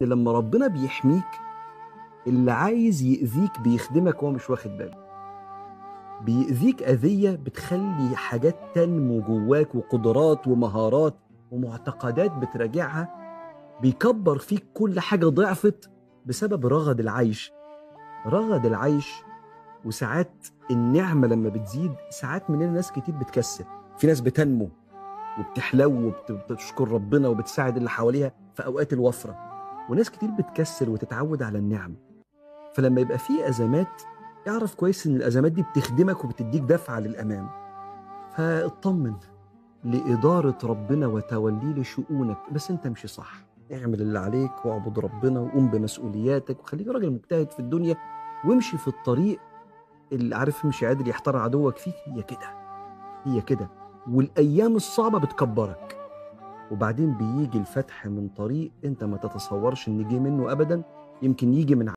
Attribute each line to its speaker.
Speaker 1: لما ربنا بيحميك، اللي عايز يأذيك بيخدمك وهو مش واخد باله. بيأذيك أذية بتخلي حاجات تنمو جواك وقدرات ومهارات ومعتقدات بتراجعها. بيكبر فيك كل حاجة ضعفت بسبب رغد العيش. رغد العيش. وساعات النعمة لما بتزيد، ساعات مننا ناس كتير بتكسل. في ناس بتنمو وبتحلو وبتشكر ربنا وبتساعد اللي حواليها في أوقات الوفرة، وناس كتير بتكسل وتتعود على النعم. فلما يبقى في أزمات، اعرف كويس إن الأزمات دي بتخدمك وبتديك دفعة للأمام. فاطمن لإدارة ربنا وتوليه لشؤونك، بس أنت امشي صح. اعمل اللي عليك واعبد ربنا وقوم بمسؤولياتك وخليك راجل مجتهد في الدنيا، وامشي في الطريق اللي عارف امشي عادل يحتار عدوك فيك. هي كده، هي كده. والأيام الصعبة بتكبرك، وبعدين بيجي الفتح من طريق انت ما تتصورش ان جه منه ابدا. يمكن يجي من